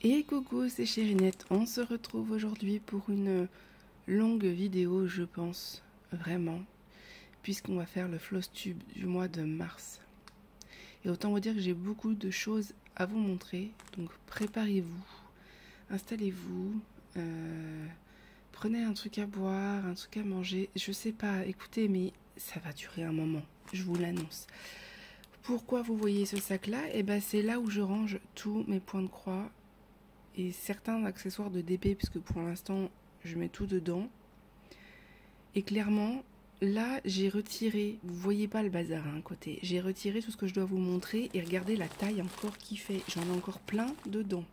Et coucou, c'est Chérinette. On se retrouve aujourd'hui pour une longue vidéo, je pense, vraiment, puisqu'on va faire le Flosstube du mois de mars. Et autant vous dire que j'ai beaucoup de choses à vous montrer, donc préparez-vous, installez-vous, prenez un truc à boire, un truc à manger. Je sais pas, écoutez, mais ça va durer un moment, je vous l'annonce. Pourquoi vous voyez ce sac-là? Eh ben, c'est là où je range tous mes points de croix et certains accessoires de DP, puisque pour l'instant je mets tout dedans. Et clairement là j'ai retiré, vous voyez pas le bazar à un côté, j'ai retiré tout ce que je dois vous montrer et regardez la taille encore qu'il fait, j'en ai encore plein dedans.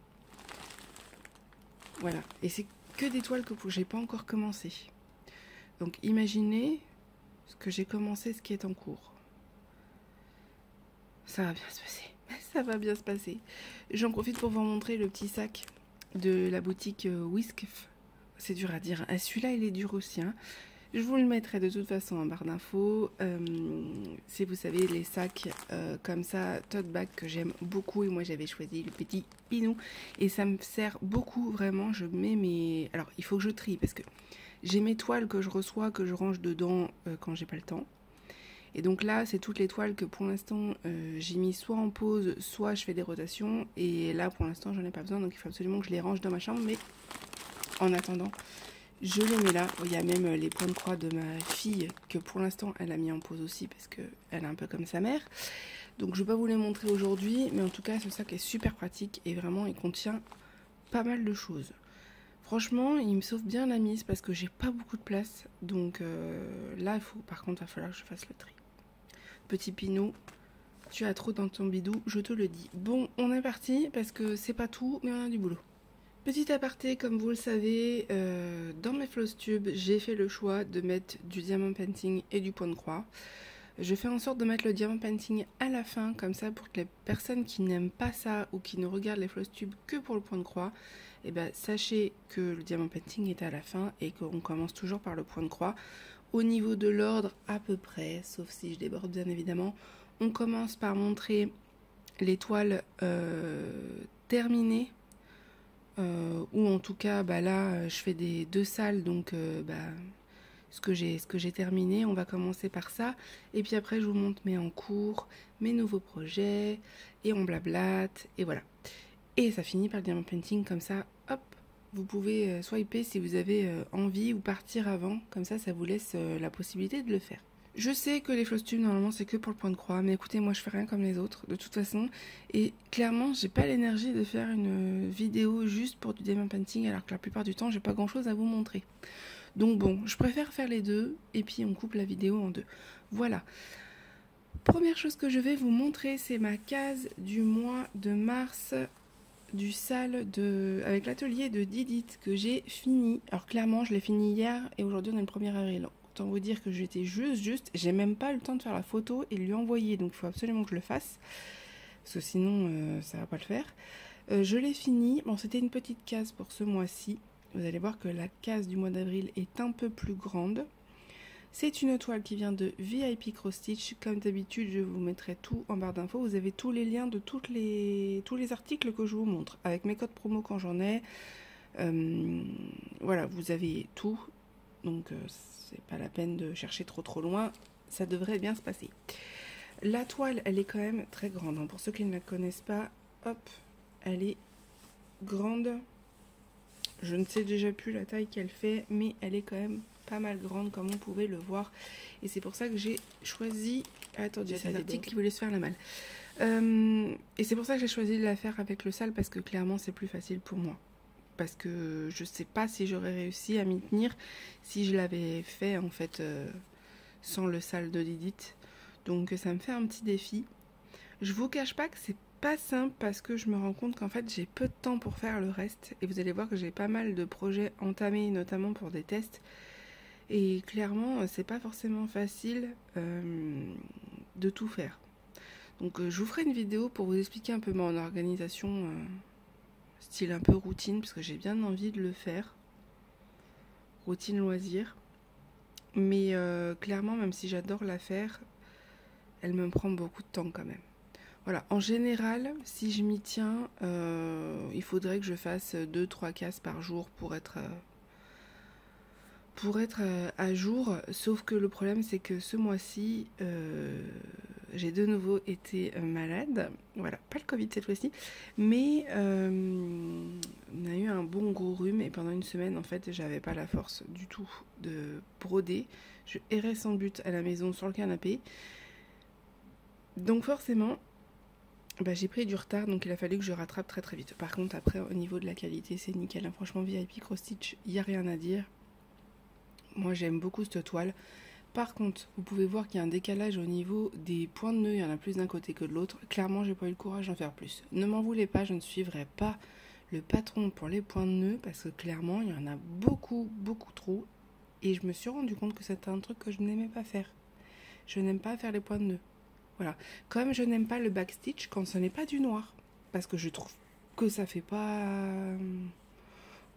Voilà, et c'est que des toiles que j'ai pas encore commencé. Donc imaginez ce que j'ai commencé, ce qui est en cours. Ça va bien se passer. Ça va bien se passer. J'en profite pour vous montrer le petit sac de la boutique Whisk. C'est dur à dire. Ah, celui-là, il est dur aussi. Hein. Je vous le mettrai de toute façon en barre d'infos. Si vous savez, les sacs comme ça, tote bag que j'aime beaucoup. Et moi, j'avais choisi le petit Pinou. Et ça me sert beaucoup, vraiment. Je mets mes... Alors, il faut que je trie parce que j'ai mes toiles que je reçois, que je range dedans quand j'ai pas le temps. Et donc là, c'est toutes les toiles que pour l'instant, j'ai mis soit en pause, soit je fais des rotations. Et là, pour l'instant, j'en ai pas besoin. Donc, il faut absolument que je les range dans ma chambre. Mais en attendant, je les mets là. Il y a même les points de croix de ma fille que pour l'instant, elle a mis en pause aussi parce qu'elle est un peu comme sa mère. Donc, je ne vais pas vous les montrer aujourd'hui. Mais en tout cas, ce sac est super pratique et vraiment, il contient pas mal de choses. Franchement, il me sauve bien la mise parce que j'ai pas beaucoup de place. Donc là, par contre, il va falloir que je fasse le tri. Petit Pinot, tu as trop dans ton bidou, je te le dis. Bon, on est parti parce que c'est pas tout, mais on a du boulot. Petit aparté, comme vous le savez, dans mes Flosstubes, j'ai fait le choix de mettre du diamant painting et du point de croix. Je fais en sorte de mettre le diamant painting à la fin, comme ça pour que les personnes qui n'aiment pas ça ou qui ne regardent les Flosstubes que pour le point de croix, eh ben, sachez que le diamant painting est à la fin et qu'on commence toujours par le point de croix. Au niveau de l'ordre, à peu près, sauf si je déborde bien évidemment, on commence par montrer les toiles terminées, ou en tout cas, bah là, je fais des deux salles, donc ce que j'ai terminé, on va commencer par ça, et puis après je vous montre mes en cours, mes nouveaux projets, et on blablate, et voilà. Et ça finit par le diamant painting, comme ça, hop, vous pouvez swiper si vous avez envie ou partir avant, comme ça, ça vous laisse la possibilité de le faire. Je sais que les Flosstubes, normalement, c'est que pour le point de croix, mais écoutez, moi, je fais rien comme les autres, de toute façon, et clairement, j'ai pas l'énergie de faire une vidéo juste pour du diamant painting, alors que la plupart du temps, j'ai pas grand-chose à vous montrer. Donc bon, je préfère faire les deux, et puis on coupe la vidéo en deux. Voilà. Première chose que je vais vous montrer, c'est ma case du mois de mars du sale avec l'atelier de Didit que j'ai fini. Alors clairement, je l'ai fini hier et aujourd'hui on est le 1er avril. Autant vous dire que j'étais juste, j'ai même pas eu le temps de faire la photo et lui envoyer, donc il faut absolument que je le fasse, parce que sinon ça va pas le faire. Je l'ai fini, bon c'était une petite case pour ce mois-ci. Vous allez voir que la case du mois d'avril est un peu plus grande. C'est une toile qui vient de VIP Cross Stitch. Comme d'habitude, je vous mettrai tout en barre d'infos. Vous avez tous les liens de tous les articles que je vous montre, avec mes codes promo quand j'en ai. Voilà, vous avez tout. Donc, c'est pas la peine de chercher trop loin. Ça devrait bien se passer. La toile, elle est quand même très grande. Hein. Pour ceux qui ne la connaissent pas, hop, elle est grande. Je ne sais déjà plus la taille qu'elle fait, mais elle est quand même pas mal grande comme on pouvait le voir. Et c'est pour ça que j'ai choisi... Attendez, c'est la petite qui voulait se faire la malle. Et c'est pour ça que j'ai choisi de la faire avec le sale, parce que clairement c'est plus facile pour moi. Parce que je sais pas si j'aurais réussi à m'y tenir si je l'avais fait en fait sans le sale de Didit. Donc ça me fait un petit défi. Je vous cache pas que c'est pas simple parce que je me rends compte qu'en fait j'ai peu de temps pour faire le reste. Et vous allez voir que j'ai pas mal de projets entamés, notamment pour des tests. Et clairement, c'est pas forcément facile de tout faire. Donc je vous ferai une vidéo pour vous expliquer un peu mon organisation, style un peu routine, parce que j'ai bien envie de le faire. Routine loisir. Mais clairement, même si j'adore la faire, elle me prend beaucoup de temps quand même. Voilà, en général, si je m'y tiens, il faudrait que je fasse 2-3 cases par jour pour être à jour. Sauf que le problème, c'est que ce mois-ci, j'ai de nouveau été malade. Voilà, pas le Covid cette fois-ci, mais on a eu un bon gros rhume et pendant une semaine, en fait, j'avais pas la force du tout de broder. Je errais sans but à la maison sur le canapé. Donc forcément, bah, j'ai pris du retard, donc il a fallu que je rattrape très très vite. Par contre, après, au niveau de la qualité, c'est nickel, hein. Franchement, VIP Cross Stitch, il n'y a rien à dire. Moi, j'aime beaucoup cette toile. Par contre, vous pouvez voir qu'il y a un décalage au niveau des points de nœud. Il y en a plus d'un côté que de l'autre. Clairement, j'ai pas eu le courage d'en faire plus. Ne m'en voulez pas, je ne suivrai pas le patron pour les points de nœud parce que clairement, il y en a beaucoup, beaucoup trop. Et je me suis rendu compte que c'était un truc que je n'aimais pas faire. Je n'aime pas faire les points de nœud. Voilà. Comme je n'aime pas le backstitch quand ce n'est pas du noir. Parce que je trouve que ça fait pas...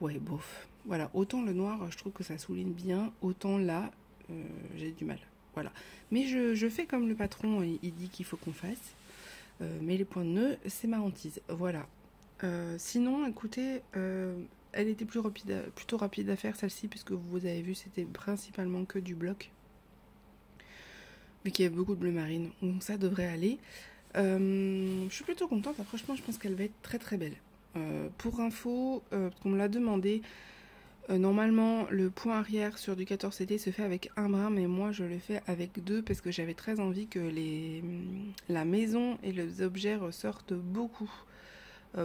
Ouais, bof. Voilà. Autant le noir, je trouve que ça souligne bien. Autant là, j'ai du mal. Voilà. Mais je fais comme le patron, il dit qu'il faut qu'on fasse. Mais les points de nœud, c'est ma hantise. Voilà. Sinon, écoutez, elle était plutôt rapide à faire, celle-ci, puisque vous avez vu, c'était principalement que du bloc. Vu qu'il y avait beaucoup de bleu marine. Donc ça devrait aller. Je suis plutôt contente. Franchement, je pense qu'elle va être très très belle. Pour info, on me l'a demandé, normalement le point arrière sur du 14CT se fait avec un brin, mais moi je le fais avec deux parce que j'avais très envie que la maison et les objets ressortent beaucoup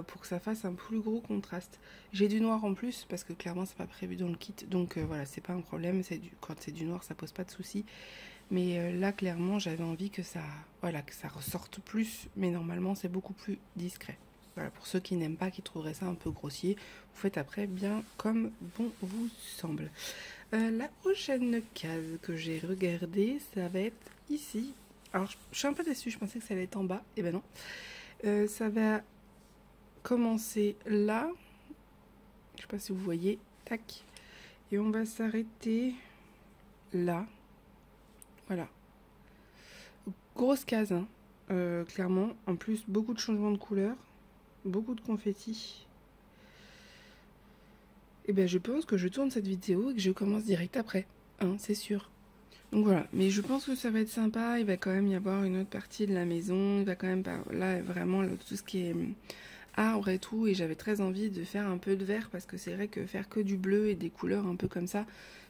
pour que ça fasse un plus gros contraste. J'ai du noir en plus parce que clairement c'est pas prévu dans le kit, donc voilà, c'est pas un problème, quand c'est du noir ça pose pas de soucis. Mais là clairement j'avais envie que ça ressorte plus, mais normalement c'est beaucoup plus discret. Voilà, pour ceux qui n'aiment pas, qui trouveraient ça un peu grossier, vous faites après bien comme bon vous semble. La prochaine case que j'ai regardée, ça va être ici. Alors je suis un peu déçue, je pensais que ça allait être en bas, et ben non. Ça va commencer là, je sais pas si vous voyez, tac, et on va s'arrêter là. Voilà. Grosse case, hein. Clairement. En plus, beaucoup de changements de couleur. Beaucoup de confettis. Et ben je pense que je tourne cette vidéo et que je commence direct après. Hein, c'est sûr. Donc voilà. Mais je pense que ça va être sympa. Il va quand même y avoir une autre partie de la maison. Il va quand même... Là, vraiment, tout ce qui est arbre et tout. Et j'avais très envie de faire un peu de vert. Parce que c'est vrai que faire que du bleu et des couleurs un peu comme ça,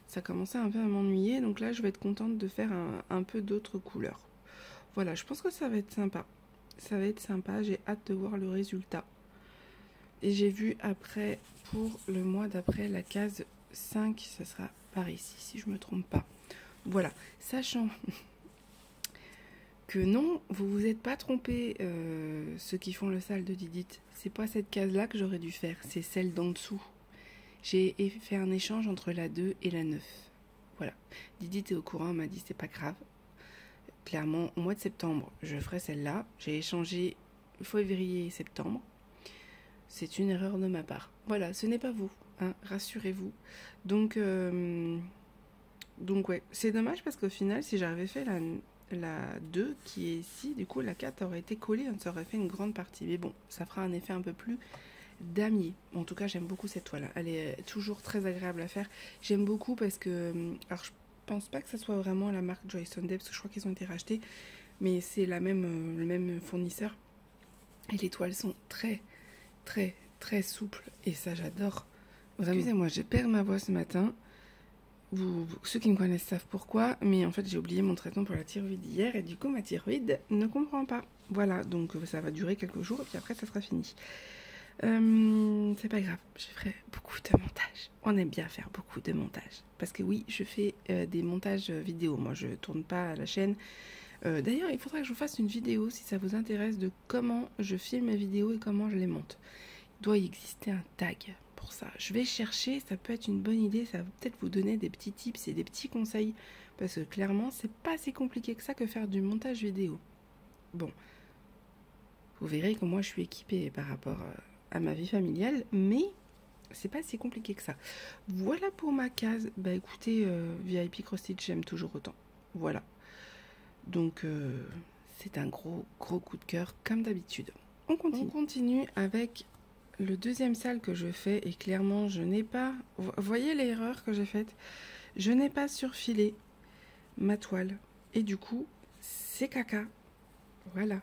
ça commençait un peu à m'ennuyer. Donc là, je vais être contente de faire un peu d'autres couleurs. Voilà, je pense que ça va être sympa. Ça va être sympa, j'ai hâte de voir le résultat. Et j'ai vu après, pour le mois d'après, la case 5, ça sera par ici, si je ne me trompe pas. Voilà, sachant que non, vous vous êtes pas trompé, ceux qui font le sale de Didit. C'est pas cette case-là que j'aurais dû faire, c'est celle d'en dessous. J'ai fait un échange entre la 2 et la 9. Voilà, Didit est au courant, elle m'a dit c'est pas grave. Clairement, au mois de septembre, je ferai celle-là. J'ai échangé février et septembre. C'est une erreur de ma part. Voilà, ce n'est pas vous, hein, rassurez-vous. Donc ouais, c'est dommage parce qu'au final, si j'avais fait la 2 qui est ici, du coup la 4 aurait été collée, ça aurait fait une grande partie. Mais bon, ça fera un effet un peu plus damier. En tout cas, j'aime beaucoup cette toile. Elle est toujours très agréable à faire. J'aime beaucoup parce que... Alors, je pense pas que ça soit vraiment la marque Joy Sunday parce que je crois qu'ils ont été rachetés, mais c'est le même fournisseur. Et les toiles sont très, très, très souples et ça, j'adore. Excusez-moi, je perds ma voix ce matin. Ceux qui me connaissent savent pourquoi, mais en fait j'ai oublié mon traitement pour la thyroïde hier et du coup ma thyroïde ne comprend pas. Voilà, donc ça va durer quelques jours et puis après ça sera fini. C'est pas grave, je ferai beaucoup de montage. On aime bien faire beaucoup de montage. Parce que oui, je fais des montages vidéo. Moi, je tourne pas à la chaîne. D'ailleurs, il faudra que je vous fasse une vidéo si ça vous intéresse de comment je filme mes vidéos et comment je les monte. Il doit y exister un tag pour ça. Je vais chercher, ça peut être une bonne idée. Ça va peut-être vous donner des petits tips et des petits conseils. Parce que clairement, c'est pas si compliqué que ça que faire du montage vidéo. Bon, vous verrez que moi je suis équipée par rapport à ma vie familiale, mais c'est pas si compliqué que ça. Voilà pour ma case. Bah écoutez, VIP Cross Stitch, j'aime toujours autant. Voilà. Donc c'est un gros coup de cœur comme d'habitude. On continue avec le deuxième sale que je fais et clairement je n'ai pas... Vous voyez l'erreur que j'ai faite? Je n'ai pas surfilé ma toile et du coup c'est caca. Voilà.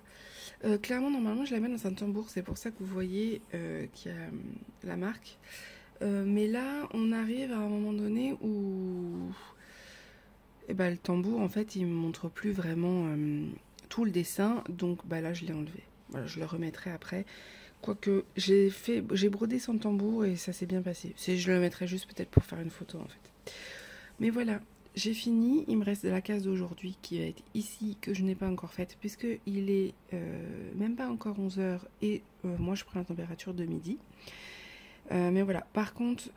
Clairement normalement je la mets dans un tambour, c'est pour ça que vous voyez qu'il y a la marque. Mais là on arrive à un moment donné où le tambour en fait il me montre plus vraiment tout le dessin, donc là je l'ai enlevé. Voilà, je le remettrai après. Quoique j'ai brodé sans tambour et ça s'est bien passé. Je le mettrai juste peut-être pour faire une photo en fait. Mais voilà, j'ai fini. Il me reste la case d'aujourd'hui qui va être ici, que je n'ai pas encore faite, puisque il est même pas encore 11h et moi je prends la température de midi. Mais voilà, par contre,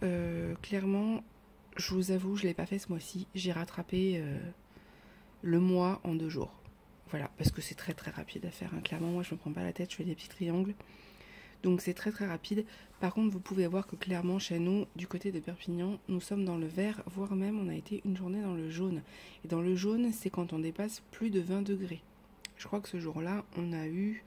clairement, je vous avoue, je ne l'ai pas fait ce mois-ci. J'ai rattrapé le mois en 2 jours. Voilà, parce que c'est très rapide à faire. Hein. Clairement, moi je ne me prends pas la tête, je fais des petits triangles. Donc c'est très rapide. Par contre, vous pouvez voir que clairement chez nous, du côté de Perpignan, nous sommes dans le vert, voire même on a été une journée dans le jaune. Et dans le jaune, c'est quand on dépasse plus de 20 degrés. Je crois que ce jour-là, on a eu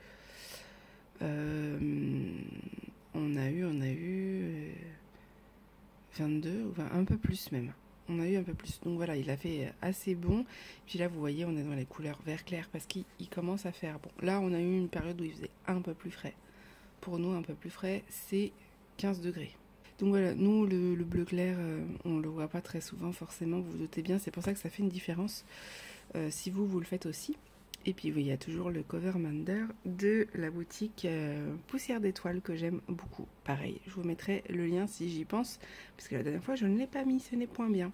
22, ou un peu plus même. On a eu un peu plus. Donc voilà, il a fait assez bon. Puis là, vous voyez, on est dans les couleurs vert clair parce qu'il commence à faire bon. Là, on a eu une période où il faisait un peu plus frais. Pour nous, un peu plus frais, c'est 15 degrés. Donc voilà, nous, le bleu clair, on ne le voit pas très souvent, forcément, vous vous doutez bien. C'est pour ça que ça fait une différence si vous le faites aussi. Et puis, il y a toujours le cover Mander de la boutique Poussière d'étoiles que j'aime beaucoup. Pareil, je vous mettrai le lien si j'y pense, parce que la dernière fois, je ne l'ai pas mis, ce n'est point bien.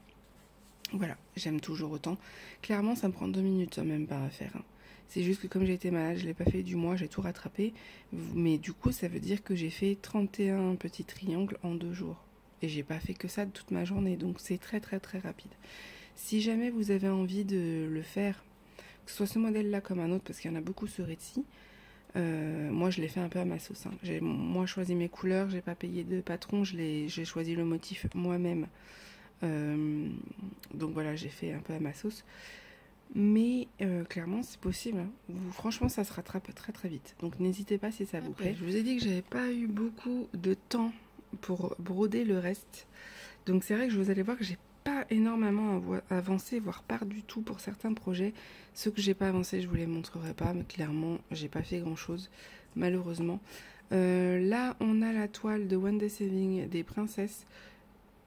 Voilà, j'aime toujours autant. Clairement, ça me prend 2 minutes même pas à faire. Hein. C'est juste que comme j'ai été malade, je ne l'ai pas fait du mois, j'ai tout rattrapé. Mais du coup, ça veut dire que j'ai fait 31 petits triangles en 2 jours. Et j'ai pas fait que ça de toute ma journée, donc c'est très rapide. Si jamais vous avez envie de le faire, que ce soit ce modèle-là comme un autre, parce qu'il y en a beaucoup sur Etsy, moi je l'ai fait un peu à ma sauce. Hein. J'ai moi choisi mes couleurs, j'ai pas payé de patron, j'ai choisi le motif moi-même. Donc voilà, j'ai fait un peu à ma sauce. Mais clairement c'est possible. Hein. Franchement ça se rattrape très vite. Donc n'hésitez pas si ça vous plaît. Je vous ai dit que j'avais pas eu beaucoup de temps pour broder le reste. Donc c'est vrai que vous allez voir que j'ai pas énormément avancé, voire pas du tout pour certains projets. Ceux que j'ai pas avancé, je vous les montrerai pas, mais clairement j'ai pas fait grand chose, malheureusement. Là on a la toile de One Day Saving des princesses.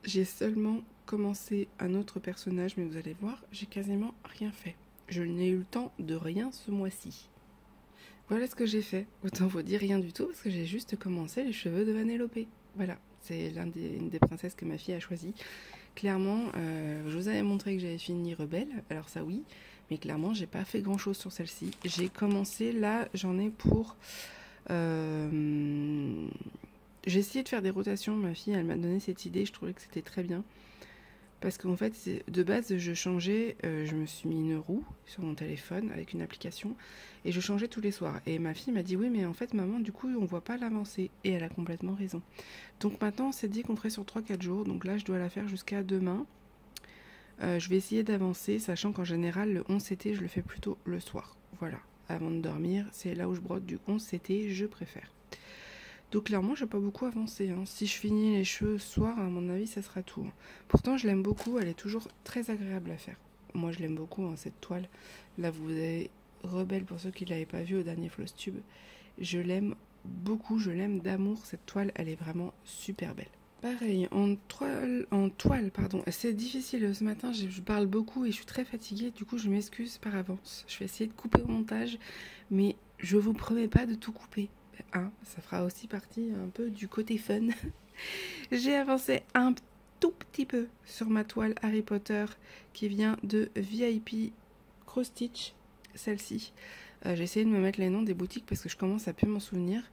J'ai seulement commencé un autre personnage, mais vous allez voir, j'ai quasiment rien fait. Je n'ai eu le temps de rien ce mois-ci. Voilà ce que j'ai fait. Autant vous dire rien du tout, parce que j'ai juste commencé les cheveux de Vanellope. Voilà, c'est une des princesses que ma fille a choisi. Clairement, je vous avais montré que j'avais fini Rebelle, alors ça oui, mais clairement, j'ai pas fait grand-chose sur celle-ci. J'ai commencé, là, j'en ai pour... J'ai essayé de faire des rotations, ma fille, elle m'a donné cette idée, je trouvais que c'était très bien. Parce qu'en fait, de base, je changeais, je me suis mis une roue sur mon téléphone avec une application, et je changeais tous les soirs. Et ma fille m'a dit, oui, mais en fait, maman, du coup, on voit pas l'avancée. Et elle a complètement raison. Donc maintenant, on s'est dit qu'on ferait sur 3-4 jours, donc là, je dois la faire jusqu'à demain. Je vais essayer d'avancer, sachant qu'en général, le 11 CT, je le fais plutôt le soir. Voilà, avant de dormir, c'est là où je brode du 11 CT, je préfère. Donc clairement, j'ai pas beaucoup avancé. Hein. Si je finis les cheveux ce soir, à mon avis, ça sera tout. Hein. Pourtant, je l'aime beaucoup. Elle est toujours très agréable à faire. Moi, je l'aime beaucoup, hein, cette toile. Là, vous avez Rebelle, pour ceux qui ne l'avaient pas vue au dernier Floss Tube. Je l'aime beaucoup. Je l'aime d'amour. Cette toile, elle est vraiment super belle. Pareil, en toile, pardon. C'est difficile. Ce matin, je parle beaucoup et je suis très fatiguée. Du coup, je m'excuse par avance. Je vais essayer de couper au montage. Mais je vous promets pas de tout couper. Hein, ça fera aussi partie un peu du côté fun. J'ai avancé un tout petit peu sur ma toile Harry Potter qui vient de VIP Cross Stitch, celle-ci. J'ai essayé de me mettre les noms des boutiques parce que je commence à plus m'en souvenir,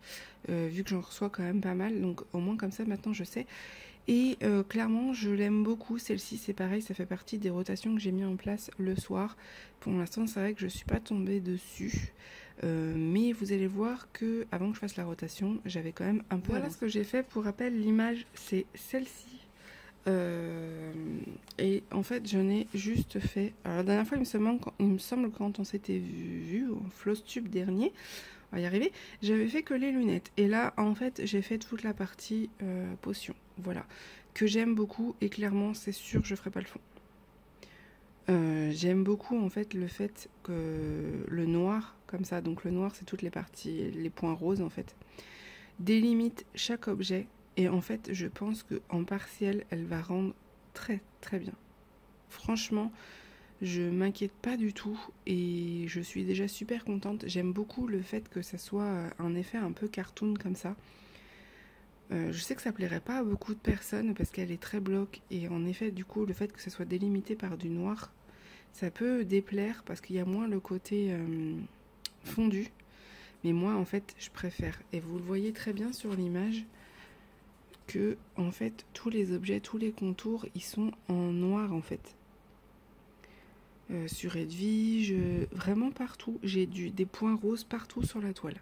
vu que j'en reçois quand même pas mal, donc au moins comme ça maintenant je sais. Et clairement je l'aime beaucoup, celle-ci c'est pareil, ça fait partie des rotations que j'ai mis en place le soir. Pour l'instant c'est vrai que je suis pas tombée dessus. Mais vous allez voir que avant que je fasse la rotation, j'avais quand même un peu... Voilà ce que j'ai fait. Pour rappel, l'image c'est celle-ci. Et en fait, je n'ai juste fait... Alors la dernière fois, il me semble quand on s'était vu au Flosstube dernier, on va y arriver, j'avais fait que les lunettes. Et là, en fait, j'ai fait toute la partie potion. Voilà. Que j'aime beaucoup et clairement, c'est sûr, je ferai pas le fond. J'aime beaucoup en fait le fait que le noir, comme ça, donc le noir c'est toutes les parties, les points roses en fait, délimite chaque objet et en fait je pense qu'en partiel elle va rendre très très bien. Franchement, je m'inquiète pas du tout et je suis déjà super contente. J'aime beaucoup le fait que ça soit un effet un peu cartoon comme ça. Je sais que ça plairait pas à beaucoup de personnes parce qu'elle est très bloc et en effet du coup le fait que ça soit délimité par du noir, ça peut déplaire parce qu'il y a moins le côté fondu. Mais moi, en fait, je préfère. Et vous le voyez très bien sur l'image que, en fait, tous les objets, tous les contours, ils sont en noir, en fait. Sur Edwige, vraiment partout. J'ai des points roses partout sur la toile.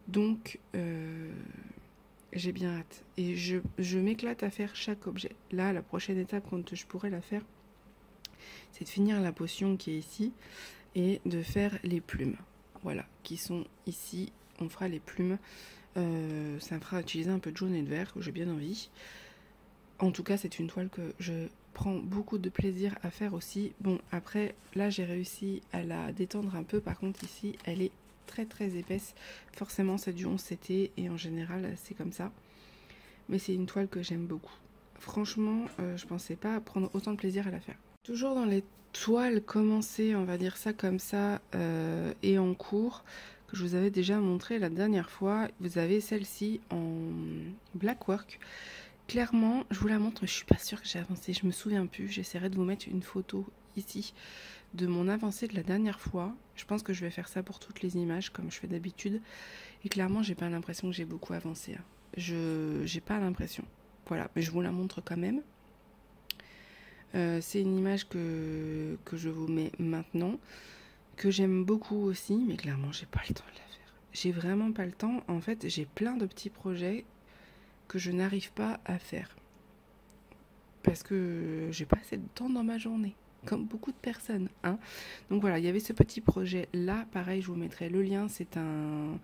Donc, j'ai bien hâte. Et je m'éclate à faire chaque objet. Là, la prochaine étape, quand je pourrais la faire, c'est de finir la potion qui est ici et de faire les plumes. Voilà, qui sont ici. On fera les plumes. Ça me fera utiliser un peu de jaune et de vert, que j'ai bien envie. En tout cas, c'est une toile que je prends beaucoup de plaisir à faire aussi. Bon, après, là, j'ai réussi à la détendre un peu. Par contre, ici, elle est très très épaisse. Forcément, c'est du 11CT et en général, c'est comme ça. Mais c'est une toile que j'aime beaucoup. Franchement, je pensais pas prendre autant de plaisir à la faire. Toujours dans les toiles commencées, on va dire ça comme ça, et en cours, que je vous avais déjà montré la dernière fois. Vous avez celle-ci en black work. Clairement, je vous la montre, je suis pas sûre que j'ai avancé, je me souviens plus. J'essaierai de vous mettre une photo ici de mon avancée de la dernière fois. Je pense que je vais faire ça pour toutes les images, comme je fais d'habitude. Et clairement, j'ai pas l'impression que j'ai beaucoup avancé. J'ai pas l'impression. Voilà, mais je vous la montre quand même. C'est une image que je vous mets maintenant, que j'aime beaucoup aussi, mais clairement, j'ai pas le temps de la faire. J'ai vraiment pas le temps. En fait, j'ai plein de petits projets que je n'arrive pas à faire. Parce que j'ai pas assez de temps dans ma journée, comme beaucoup de personnes. Hein. Donc voilà, il y avait ce petit projet-là. Pareil, je vous mettrai le lien. C'est un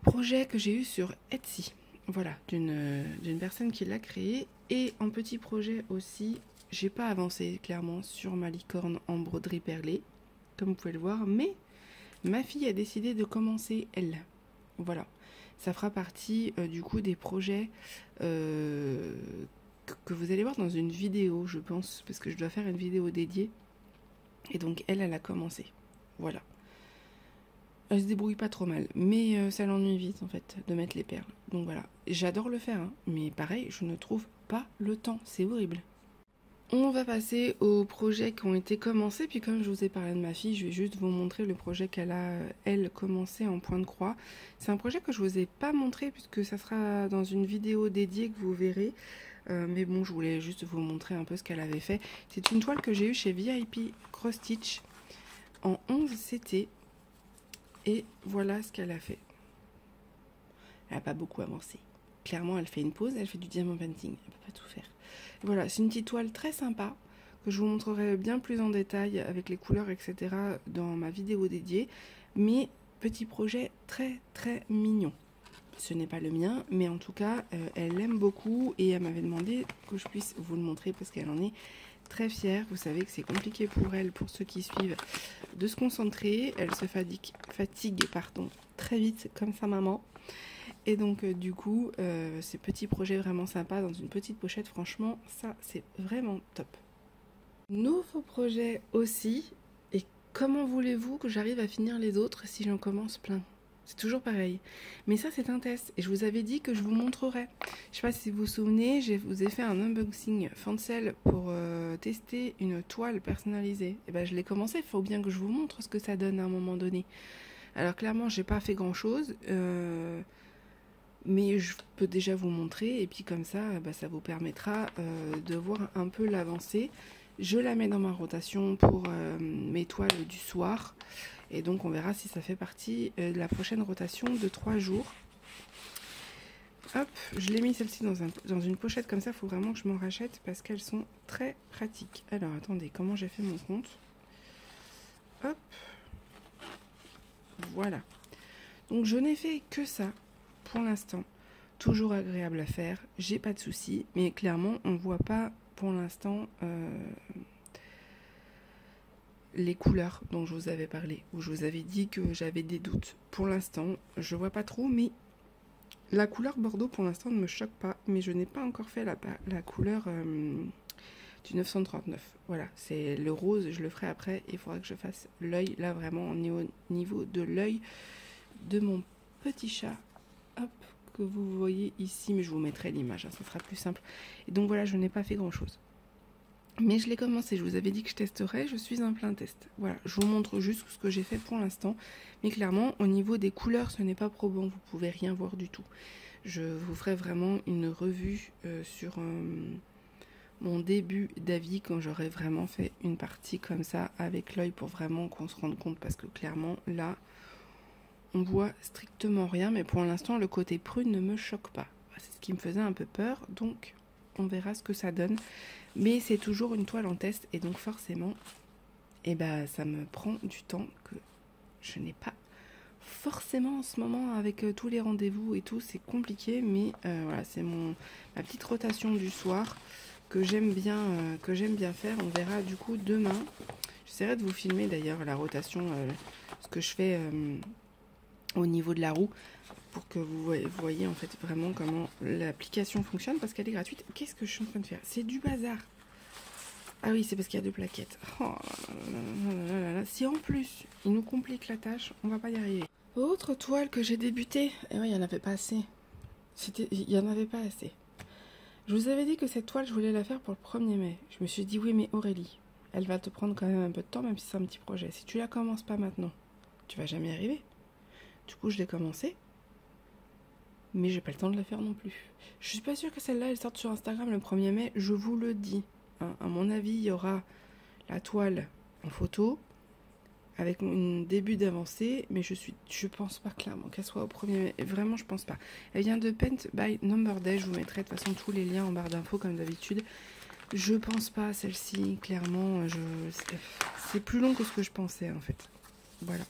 projet que j'ai eu sur Etsy. Voilà, d'une personne qui l'a créé. Et en petit projet aussi, j'ai pas avancé clairement sur ma licorne en broderie perlée, comme vous pouvez le voir, mais ma fille a décidé de commencer elle. Voilà, ça fera partie du coup des projets que vous allez voir dans une vidéo, je pense, parce que je dois faire une vidéo dédiée. Et donc elle a commencé. Voilà. Elle se débrouille pas trop mal, mais ça l'ennuie vite en fait de mettre les perles. Donc voilà, j'adore le faire, hein, mais pareil, je ne trouve pas le temps, c'est horrible. On va passer aux projets qui ont été commencés, puis comme je vous ai parlé de ma fille, je vais juste vous montrer le projet qu'elle a, elle, commencé en point de croix. C'est un projet que je vous ai pas montré, puisque ça sera dans une vidéo dédiée que vous verrez. Mais bon, je voulais juste vous montrer un peu ce qu'elle avait fait. C'est une toile que j'ai eue chez VIP Cross Stitch en 11CT. Et voilà ce qu'elle a fait. Elle n'a pas beaucoup avancé. Clairement, elle fait une pause, elle fait du diamant painting. Elle ne peut pas tout faire. Et voilà, c'est une petite toile très sympa que je vous montrerai bien plus en détail avec les couleurs, etc. dans ma vidéo dédiée. Mais petit projet très très mignon. Ce n'est pas le mien, mais en tout cas, elle l'aime beaucoup et elle m'avait demandé que je puisse vous le montrer parce qu'elle en est très fière. Vous savez que c'est compliqué pour elle, pour ceux qui suivent, de se concentrer. Elle se fatigue très vite comme sa maman. Et donc du coup, ces petits projets vraiment sympas dans une petite pochette, franchement, ça c'est vraiment top. Nouveau projet aussi, et comment voulez-vous que j'arrive à finir les autres si j'en commence plein? C'est toujours pareil. Mais ça, c'est un test. Et je vous avais dit que je vous montrerai. Je sais pas si vous vous souvenez, je vous ai fait un unboxing Fancel pour tester une toile personnalisée. Et ben, je l'ai commencé. Il faut bien que je vous montre ce que ça donne à un moment donné. Alors, clairement, j'ai pas fait grand-chose. Mais je peux déjà vous montrer. Et puis, comme ça, ça vous permettra de voir un peu l'avancée. Je la mets dans ma rotation pour mes toiles du soir. Et donc on verra si ça fait partie de la prochaine rotation de 3 jours. Hop, je l'ai mis celle-ci dans une pochette comme ça. Il faut vraiment que je m'en rachète parce qu'elles sont très pratiques. Alors, attendez, comment j'ai fait mon compte? Hop, voilà. Donc, je n'ai fait que ça pour l'instant. Toujours agréable à faire. J'ai pas de soucis. Mais clairement, on ne voit pas pour l'instant les couleurs dont je vous avais parlé. Où je vous avais dit que j'avais des doutes. Pour l'instant, je vois pas trop, mais... La couleur Bordeaux, pour l'instant, ne me choque pas, mais je n'ai pas encore fait la couleur du 939. Voilà, c'est le rose, je le ferai après. Il faudra que je fasse l'œil, là, vraiment, au niveau de l'œil de mon petit chat. Hop, que vous voyez ici, mais je vous mettrai l'image, hein, ça sera plus simple. Et donc voilà, je n'ai pas fait grand-chose. Mais je l'ai commencé, je vous avais dit que je testerais, je suis en plein test. Voilà, je vous montre juste ce que j'ai fait pour l'instant. Mais clairement, au niveau des couleurs, ce n'est pas probant, vous pouvez rien voir du tout. Je vous ferai vraiment une revue sur mon début d'avis quand j'aurai vraiment fait une partie comme ça avec l'œil pour vraiment qu'on se rende compte. Parce que clairement, là, on voit strictement rien. Mais pour l'instant, le côté prune ne me choque pas. C'est ce qui me faisait un peu peur, donc on verra ce que ça donne. Mais c'est toujours une toile en test et donc forcément, ça me prend du temps que je n'ai pas forcément en ce moment avec tous les rendez-vous et tout, c'est compliqué. Mais voilà, c'est ma petite rotation du soir que j'aime bien faire. On verra du coup demain. J'essaierai de vous filmer d'ailleurs la rotation, ce que je fais au niveau de la roue, pour que vous voyez en fait vraiment comment l'application fonctionne, parce qu'elle est gratuite. Qu'est-ce que je suis en train de faire? C'est du bazar. Ah oui, c'est parce qu'il y a 2 plaquettes. Oh, si en plus il nous complique la tâche, on va pas y arriver. Autre toile que j'ai débutée, et oui, il n'y en avait pas assez. Il n'y en avait pas assez. Je vous avais dit que cette toile, je voulais la faire pour le 1er mai. Je me suis dit, oui, mais Aurélie, elle va te prendre quand même un peu de temps, même si c'est un petit projet. Si tu la commences pas maintenant, tu vas jamais y arriver. Du coup, je l'ai commencée. Mais j'ai pas le temps de la faire non plus. Je suis pas sûre que celle-là, elle sorte sur Instagram le 1er mai, je vous le dis. Hein, à mon avis, il y aura la toile en photo, avec un début d'avancée, mais je pense pas clairement qu'elle soit au 1er mai. Vraiment, je pense pas. Elle vient de Paint by Number Day, je vous mettrai de toute façon tous les liens en barre d'infos comme d'habitude. Je pense pas celle-ci, clairement, c'est plus long que ce que je pensais en fait. Voilà.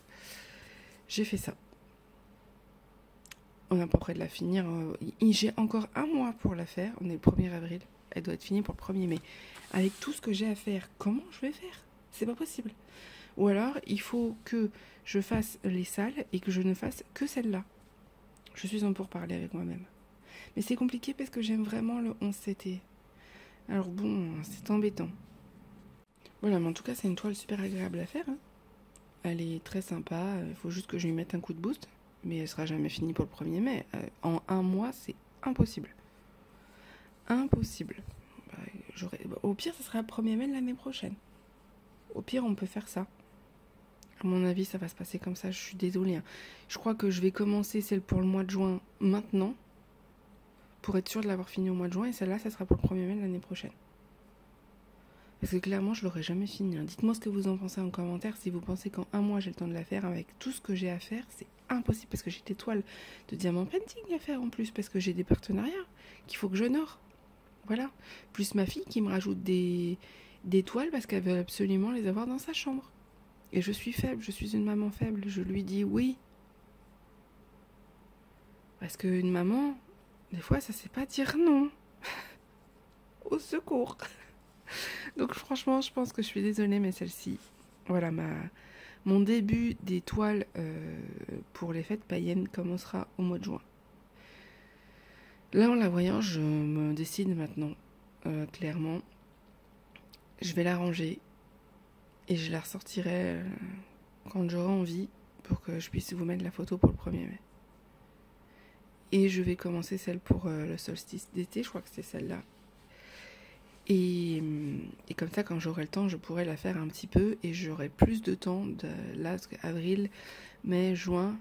J'ai fait ça. On est à peu près de la finir. J'ai encore un mois pour la faire. On est le 1er avril. Elle doit être finie pour le 1er mai. Avec tout ce que j'ai à faire, comment je vais faire? C'est pas possible. Ou alors, il faut que je fasse les salles et que je ne fasse que celle-là. Je suis en pourparlers avec moi-même. Mais c'est compliqué parce que j'aime vraiment le 11CT. Alors bon, c'est embêtant. Voilà, mais en tout cas, c'est une toile super agréable à faire. Hein. Elle est très sympa. Il faut juste que je lui mette un coup de boost. Mais elle sera jamais finie pour le 1er mai. En un mois, c'est impossible. Impossible. Au pire, ce sera le 1er mai de l'année prochaine. Au pire, on peut faire ça. À mon avis, ça va se passer comme ça. Je suis désolée. Hein. Je crois que je vais commencer celle pour le mois de juin maintenant. Pour être sûre de l'avoir finie au mois de juin. Et celle-là, ça sera pour le 1er mai de l'année prochaine. Parce que clairement, je l'aurai jamais finie. Hein. Dites-moi ce que vous en pensez en commentaire. Si vous pensez qu'en un mois, j'ai le temps de la faire avec tout ce que j'ai à faire, c'est impossible. Parce que j'ai des toiles de diamant painting à faire en plus. Parce que j'ai des partenariats qu'il faut que j'honore. Voilà. Plus ma fille qui me rajoute des toiles parce qu'elle veut absolument les avoir dans sa chambre. Et je suis faible, je suis une maman faible. Je lui dis oui. Parce qu'une maman, des fois, ça sait pas dire non. Au secours. Donc franchement, je pense que je suis désolée, mais celle-ci, voilà, mon début des toiles pour les fêtes païennes commencera au mois de juin. Là, en la voyant, je me décide maintenant, clairement. Je vais la ranger et je la ressortirai quand j'aurai envie pour que je puisse vous mettre la photo pour le 1er mai. Et je vais commencer celle pour le solstice d'été, je crois que c'est celle-là. Et comme ça, quand j'aurai le temps, je pourrai la faire un petit peu et j'aurai plus de temps, là, avril, mai, juin.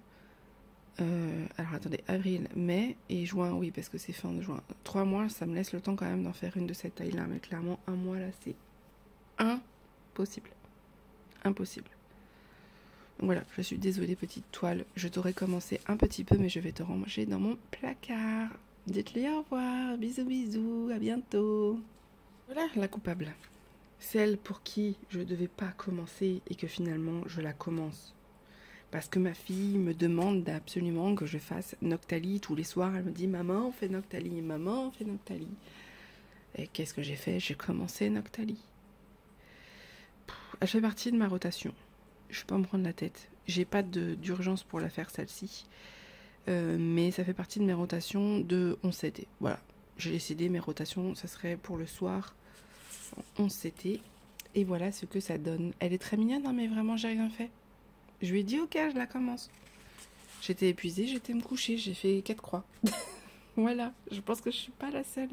Alors attendez, avril, mai et juin, oui, parce que c'est fin de juin. 3 mois, ça me laisse le temps quand même d'en faire une de cette taille-là, mais clairement, un mois, là, c'est impossible. Impossible. Donc voilà, je suis désolée, petite toile. Je t'aurais commencé un petit peu, mais je vais te ranger dans mon placard. Dites-lui au revoir, bisous bisous, à bientôt. Voilà la coupable. Celle pour qui je ne devais pas commencer et que finalement je la commence. Parce que ma fille me demande absolument que je fasse Noctali tous les soirs. Elle me dit maman, fais Noctali, maman, fais Noctali. Et qu'est-ce que j'ai fait? J'ai commencé Noctali. Elle fait partie de ma rotation. Je ne vais pas me prendre la tête. J'ai pas d'urgence pour la faire celle-ci. Mais ça fait partie de mes rotations de 11-CT. Voilà. J'ai décidé mes rotations, ça serait pour le soir 11-CT. Et voilà ce que ça donne. Elle est très mignonne, hein, mais vraiment, j'ai rien fait. Je lui ai dit, ok, je la commence. J'étais épuisée, j'étais me coucher, j'ai fait 4 croix. Voilà, je pense que je suis pas la seule.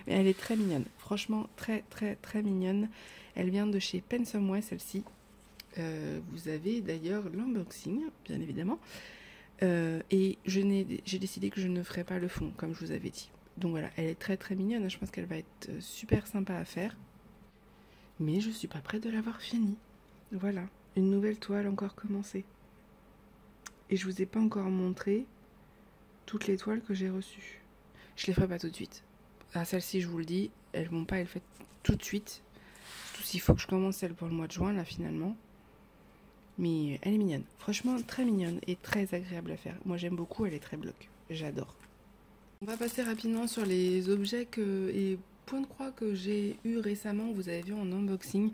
Mais elle est très mignonne. Franchement, très, très, très mignonne. Elle vient de chez Pensomeway, celle-ci. Vous avez d'ailleurs l'unboxing, bien évidemment. Et j'ai décidé que je ne ferai pas le fond, comme je vous avais dit. Donc voilà, elle est très, très mignonne. Je pense qu'elle va être super sympa à faire. Mais je suis pas prête de l'avoir finie. Voilà, une nouvelle toile encore commencée. Et je vous ai pas encore montré toutes les toiles que j'ai reçues. Je les ferai pas tout de suite. Ah, celles-ci, je vous le dis, elles vont pas être faites tout de suite. Surtout s'il faut que je commence celle pour le mois de juin, là, finalement. Mais elle est mignonne. Franchement, très mignonne et très agréable à faire. Moi, j'aime beaucoup, elle est très bloc. J'adore. On va passer rapidement sur les objets et points de croix que j'ai eu récemment. Vous avez vu en unboxing.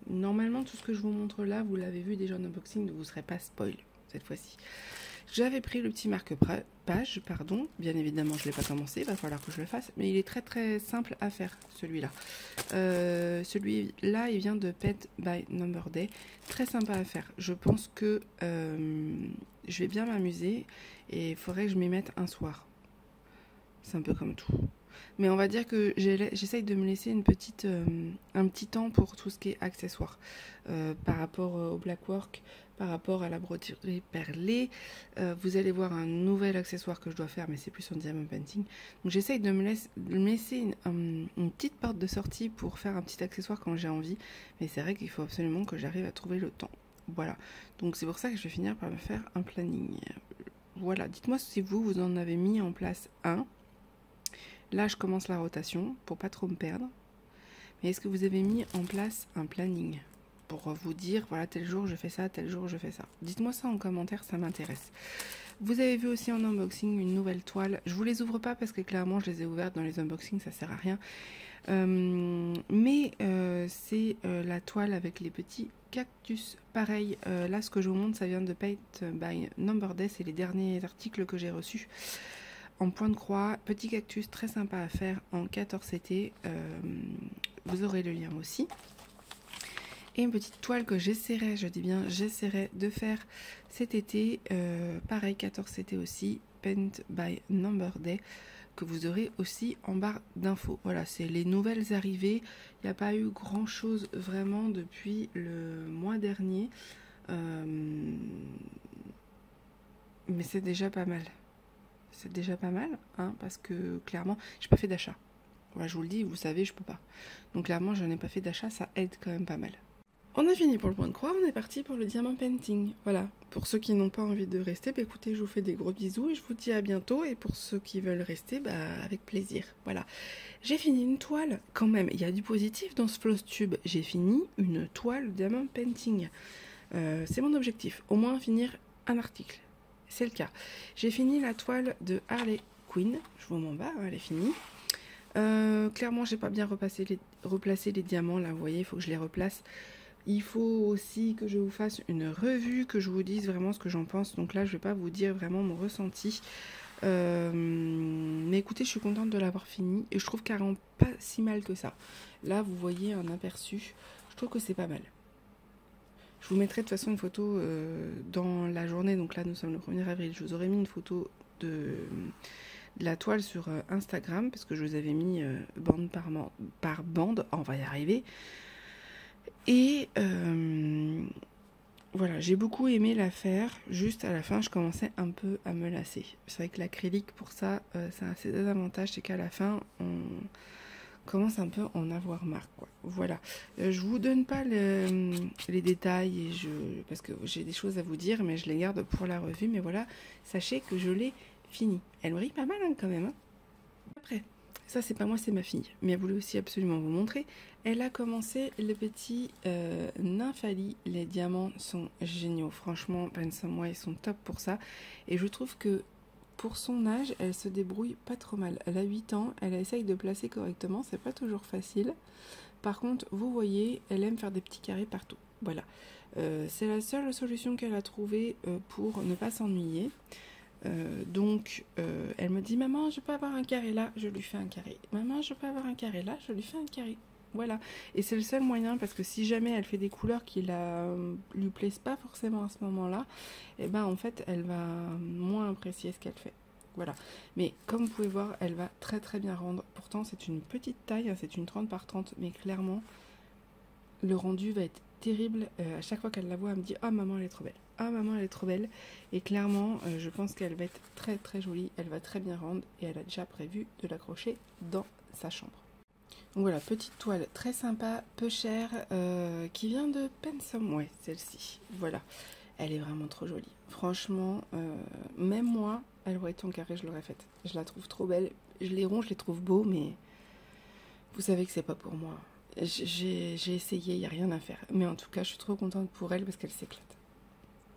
Normalement, tout ce que je vous montre là, vous l'avez vu déjà en unboxing, donc vous ne serez pas spoil cette fois-ci. J'avais pris le petit marque-page, pardon. Bien évidemment, je ne l'ai pas commencé, il va falloir que je le fasse. Mais il est très très simple à faire, celui-là. Celui-là, il vient de Pet by Number Day. Très sympa à faire. Je pense que je vais bien m'amuser et il faudrait que je m'y mette un soir. C'est un peu comme tout. Mais on va dire que j'essaye de me laisser un petit temps pour tout ce qui est accessoires. Par rapport au blackwork, par rapport à la broderie perlée. Vous allez voir un nouvel accessoire que je dois faire, mais c'est plus en diamond painting. Donc j'essaye de me laisser une petite porte de sortie pour faire un petit accessoire quand j'ai envie. Mais c'est vrai qu'il faut absolument que j'arrive à trouver le temps. Voilà. Donc c'est pour ça que je vais finir par me faire un planning. Voilà. Dites-moi si vous en avez mis en place un. Là, je commence la rotation pour pas trop me perdre. Mais est-ce que vous avez mis en place un planning pour vous dire, voilà, tel jour je fais ça, tel jour je fais ça? Dites-moi ça en commentaire, ça m'intéresse. Vous avez vu aussi en unboxing une nouvelle toile. Je vous les ouvre pas parce que clairement, je les ai ouvertes dans les unboxings, ça sert à rien. C'est la toile avec les petits cactus. Pareil, là, ce que je vous montre, ça vient de Paint by Number Day. C'est les derniers articles que j'ai reçus. En point de croix, petit cactus très sympa à faire en 14CT. Vous aurez le lien aussi. Et une petite toile que j'essaierai, je dis bien j'essaierai de faire cet été. Pareil, 14CT aussi, Paint by Number Day, que vous aurez aussi en barre d'infos. Voilà, c'est les nouvelles arrivées. Il n'y a pas eu grand chose vraiment depuis le mois dernier. Mais c'est déjà pas mal. C'est déjà pas mal, hein, parce que clairement, j'ai pas fait d'achat. Voilà, je vous le dis, vous savez, je peux pas. Donc clairement, je n'ai pas fait d'achat, ça aide quand même pas mal. On a fini pour le point de croix, on est parti pour le diamant painting. Voilà, pour ceux qui n'ont pas envie de rester, bah écoutez, je vous fais des gros bisous et je vous dis à bientôt. Et pour ceux qui veulent rester, bah avec plaisir. Voilà, j'ai fini une toile, quand même, il y a du positif dans ce floss tube. J'ai fini une toile diamant painting. C'est mon objectif, au moins finir un article. C'est le cas. J'ai fini la toile de Harley Quinn. Je vous m'en bats, elle est finie. Clairement, j'ai pas bien replacé les diamants. Là, vous voyez, il faut que je les replace. Il faut aussi que je vous fasse une revue, que je vous dise vraiment ce que j'en pense. Donc là, je vais pas vous dire vraiment mon ressenti. Mais écoutez, je suis contente de l'avoir fini. Et je trouve qu'elle rend pas si mal que ça. Là, vous voyez un aperçu. Je trouve que c'est pas mal. Je vous mettrai de toute façon une photo dans la journée. Donc là, nous sommes le 1er avril. Je vous aurais mis une photo de la toile sur Instagram. Parce que je vous avais mis bande par bande. On va y arriver. Et voilà, j'ai beaucoup aimé la faire. Juste à la fin, je commençais un peu à me lasser. C'est vrai que l'acrylique, pour ça, ça a ses désavantages. C'est qu'à la fin, on commence un peu à en avoir marre, quoi. Voilà, je vous donne pas les détails parce que j'ai des choses à vous dire, mais je les garde pour la revue. Mais voilà, sachez que je l'ai fini. Elle brille pas mal hein, quand même. Hein. Après, ça c'est pas moi, c'est ma fille. Mais elle voulait aussi absolument vous montrer. Elle a commencé le petit Nymphali. Les diamants sont géniaux. Franchement, Pensum Way, ils sont top pour ça. Et je trouve que pour son âge, elle se débrouille pas trop mal. Elle a 8 ans, elle essaye de placer correctement, c'est pas toujours facile. Par contre, vous voyez, elle aime faire des petits carrés partout. Voilà. C'est la seule solution qu'elle a trouvée pour ne pas s'ennuyer. Elle me dit, maman, je peux avoir un carré là, je lui fais un carré. Maman, je peux avoir un carré là, je lui fais un carré. Voilà. Et c'est le seul moyen, parce que si jamais elle fait des couleurs qui lui plaisent pas forcément à ce moment-là, et ben en fait, elle va moins apprécier ce qu'elle fait. Voilà. Mais comme vous pouvez voir, elle va très très bien rendre. Pourtant, c'est une petite taille, c'est une 30 par 30, mais clairement, le rendu va être terrible. À chaque fois qu'elle la voit, elle me dit « Ah, maman, elle est trop belle. Ah, maman, elle est trop belle. » Et clairement, je pense qu'elle va être très très jolie. Elle va très bien rendre et elle a déjà prévu de l'accrocher dans sa chambre. Donc voilà, petite toile très sympa, peu chère, qui vient de Pensum Way, celle-ci. Voilà, elle est vraiment trop jolie. Franchement, même moi, elle aurait été en carré, je l'aurais faite. Je la trouve trop belle. Les ronds, je les trouve beaux, mais vous savez que c'est pas pour moi. J'ai essayé, il n'y a rien à faire. Mais en tout cas, je suis trop contente pour elle parce qu'elle s'éclate.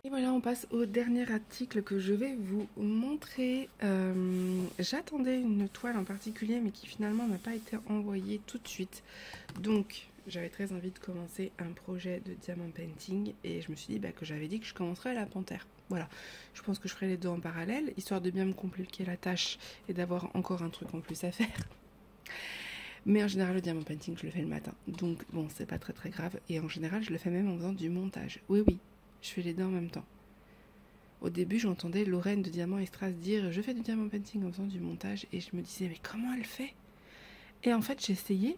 Et voilà, on passe au dernier article que je vais vous montrer. J'attendais une toile en particulier, mais qui finalement n'a pas été envoyée tout de suite. Donc, j'avais très envie de commencer un projet de diamant painting. Et je me suis dit que j'avais dit que je commencerais la panthère. Voilà, je pense que je ferai les deux en parallèle, histoire de bien me compliquer la tâche et d'avoir encore un truc en plus à faire. Mais en général, le diamant painting, je le fais le matin. Donc, bon, c'est pas très très grave. Et en général, je le fais même en faisant du montage. Oui, oui. Je fais les deux en même temps. Au début, j'entendais Lorraine de Diamant Extras dire « Je fais du diamant painting en faisant du montage. » Et je me disais « Mais comment elle fait ?» Et en fait, j'ai essayé.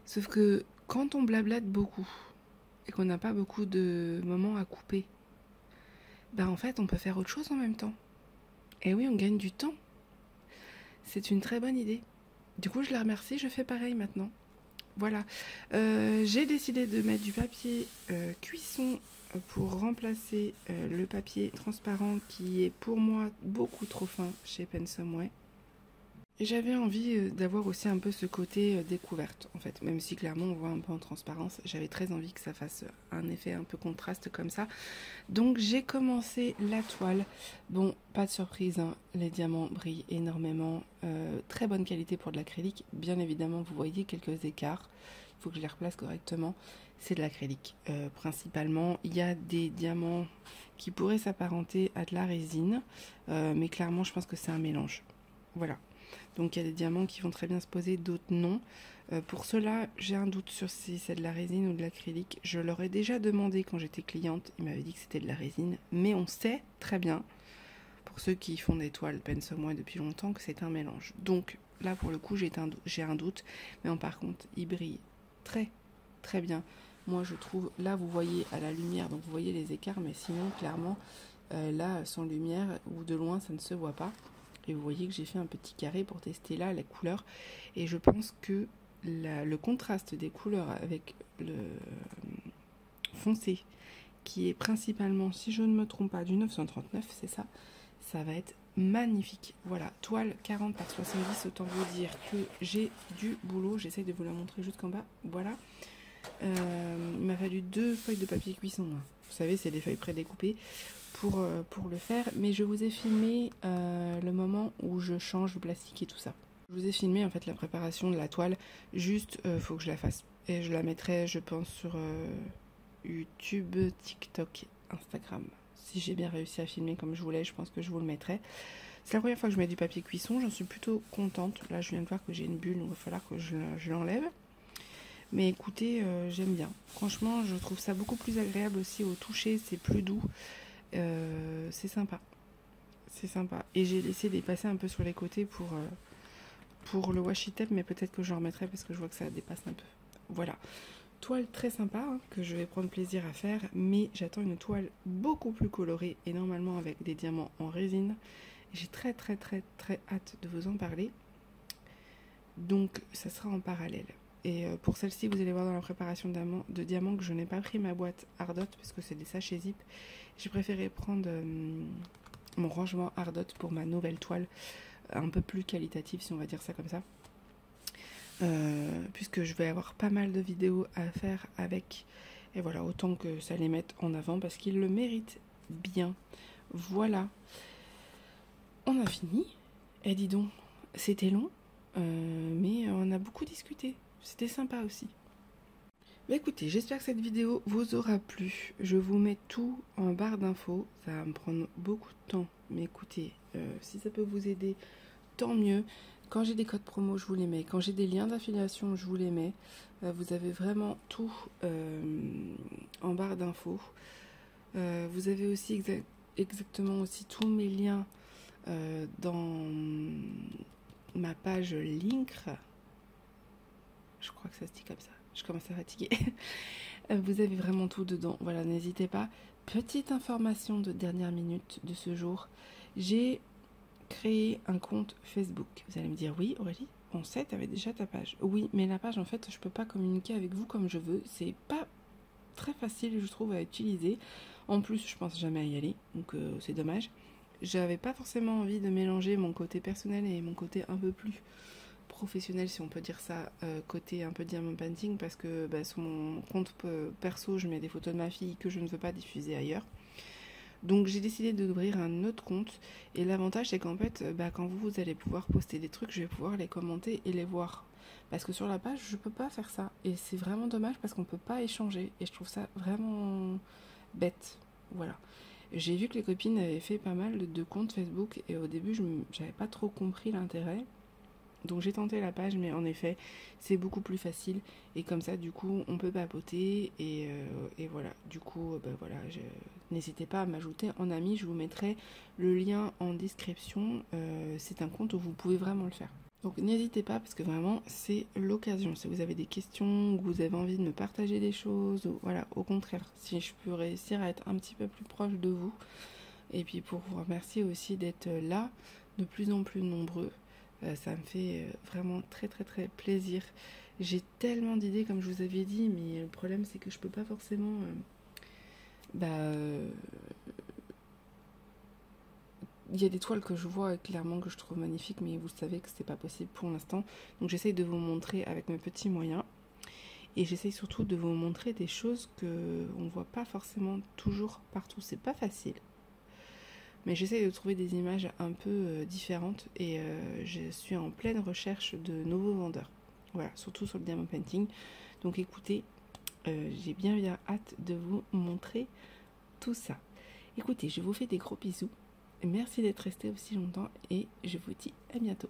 Sauf que quand on blablate beaucoup et qu'on n'a pas beaucoup de moments à couper, en fait, on peut faire autre chose en même temps. Et oui, on gagne du temps. C'est une très bonne idée. Du coup, je la remercie. Je fais pareil maintenant. Voilà. J'ai décidé de mettre du papier cuisson pour remplacer le papier transparent qui est pour moi beaucoup trop fin chez Pensum Way. Et j'avais envie d'avoir aussi un peu ce côté découverte en fait, même si clairement on voit un peu en transparence, j'avais très envie que ça fasse un effet un peu contraste comme ça. Donc j'ai commencé la toile. Bon, pas de surprise, hein, les diamants brillent énormément, très bonne qualité pour de l'acrylique. Bien évidemment, vous voyez quelques écarts, il faut que je les replace correctement. C'est de l'acrylique principalement. Il y a des diamants qui pourraient s'apparenter à de la résine, mais clairement je pense que c'est un mélange. Voilà. Donc il y a des diamants qui vont très bien se poser, d'autres non. Pour cela, j'ai un doute sur si c'est de la résine ou de l'acrylique. Je leur ai déjà demandé quand j'étais cliente, ils m'avaient dit que c'était de la résine. Mais on sait très bien, pour ceux qui font des toiles Pensum Way depuis longtemps, que c'est un mélange. Donc là, pour le coup, j'ai un doute. Mais par contre, ils brillent très très bien. Moi, je trouve, là, vous voyez à la lumière, donc vous voyez les écarts, mais sinon, clairement, là, sans lumière ou de loin, ça ne se voit pas. Et vous voyez que j'ai fait un petit carré pour tester là la couleur. Et je pense que le contraste des couleurs avec le foncé, qui est principalement, si je ne me trompe pas, du 939, c'est ça, ça va être magnifique. Voilà, toile 40 par 70, autant vous dire que j'ai du boulot. J'essaye de vous la montrer jusqu'en bas. Voilà. Il m'a fallu 2 feuilles de papier cuisson. Vous savez, c'est des feuilles prédécoupées. Pour le faire, mais je vous ai filmé le moment où je change le plastique et tout ça. Je vous ai filmé en fait la préparation de la toile, juste faut que je la fasse. Et je la mettrai, je pense, sur YouTube, TikTok, Instagram. Si j'ai bien réussi à filmer comme je voulais, je pense que je vous le mettrai. C'est la première fois que je mets du papier cuisson, j'en suis plutôt contente. Là, je viens de voir que j'ai une bulle, donc il va falloir que je l'enlève. Mais écoutez, j'aime bien. Franchement, je trouve ça beaucoup plus agréable aussi au toucher, c'est plus doux. C'est sympa. C'est sympa. Et j'ai laissé les passer un peu sur les côtés pour le washi tape, mais peut-être que j'en remettrai parce que je vois que ça dépasse un peu. Voilà. Toile très sympa, hein, que je vais prendre plaisir à faire, mais j'attends une toile beaucoup plus colorée et normalement avec des diamants en résine. J'ai très très très très hâte de vous en parler. Donc ça sera en parallèle. Et pour celle-ci, vous allez voir dans la préparation de diamants que je n'ai pas pris ma boîte Ardot parce que c'est des sachets zip. J'ai préféré prendre mon rangement Ardot pour ma nouvelle toile, un peu plus qualitative si on va dire ça comme ça. Puisque je vais avoir pas mal de vidéos à faire avec, et voilà, autant que ça les mette en avant parce qu'ils le méritent bien. Voilà, on a fini. Et dis donc, c'était long, mais on a beaucoup discuté, c'était sympa aussi. Mais écoutez, j'espère que cette vidéo vous aura plu. Je vous mets tout en barre d'infos, ça va me prendre beaucoup de temps, mais écoutez, si ça peut vous aider, tant mieux. Quand j'ai des codes promo, je vous les mets. Quand j'ai des liens d'affiliation, je vous les mets. Vous avez vraiment tout en barre d'infos. Vous avez aussi exactement aussi tous mes liens dans ma page Linkr. Je crois que ça se dit comme ça. Je commence à fatiguer. Vous avez vraiment tout dedans. Voilà, n'hésitez pas. Petite information de dernière minute de ce jour. J'ai créé un compte Facebook. Vous allez me dire, oui Aurélie, on sait, tu avais déjà ta page. Oui, mais la page, en fait, je peux pas communiquer avec vous comme je veux. C'est pas très facile, je trouve, à utiliser. En plus, je pense jamais à y aller, donc c'est dommage. J'avais pas forcément envie de mélanger mon côté personnel et mon côté un peu plus professionnel, si on peut dire ça, côté un peu diamond painting, parce que sur mon compte perso, je mets des photos de ma fille que je ne veux pas diffuser ailleurs. Donc j'ai décidé d'ouvrir un autre compte, et l'avantage c'est qu'en fait quand vous allez pouvoir poster des trucs, je vais pouvoir les commenter et les voir, parce que sur la page je peux pas faire ça, et c'est vraiment dommage parce qu'on peut pas échanger, et je trouve ça vraiment bête. Voilà, j'ai vu que les copines avaient fait pas mal de comptes Facebook, et au début j'avais pas trop compris l'intérêt. Donc j'ai tenté la page, mais en effet c'est beaucoup plus facile, et comme ça du coup on peut papoter, et voilà, du coup voilà, n'hésitez pas à m'ajouter en ami, je vous mettrai le lien en description. C'est un compte où vous pouvez vraiment le faire, donc n'hésitez pas, parce que vraiment c'est l'occasion. Si vous avez des questions, ou vous avez envie de me partager des choses, ou, voilà, au contraire, si je peux réussir à être un petit peu plus proche de vous, et puis pour vous remercier aussi d'être là de plus en plus nombreux. Ça me fait vraiment très très très plaisir. J'ai tellement d'idées, comme je vous avais dit, mais le problème c'est que je peux pas forcément il y a des toiles que je vois clairement que je trouve magnifiques, mais vous savez que c'est pas possible pour l'instant. Donc j'essaye de vous montrer avec mes petits moyens, et j'essaye surtout de vous montrer des choses que on voit pas forcément toujours partout. C'est pas facile, mais j'essaie de trouver des images un peu différentes, et je suis en pleine recherche de nouveaux vendeurs. Voilà, surtout sur le diamond painting. Donc écoutez, j'ai bien hâte de vous montrer tout ça. Écoutez, je vous fais des gros bisous. Merci d'être resté aussi longtemps, et je vous dis à bientôt.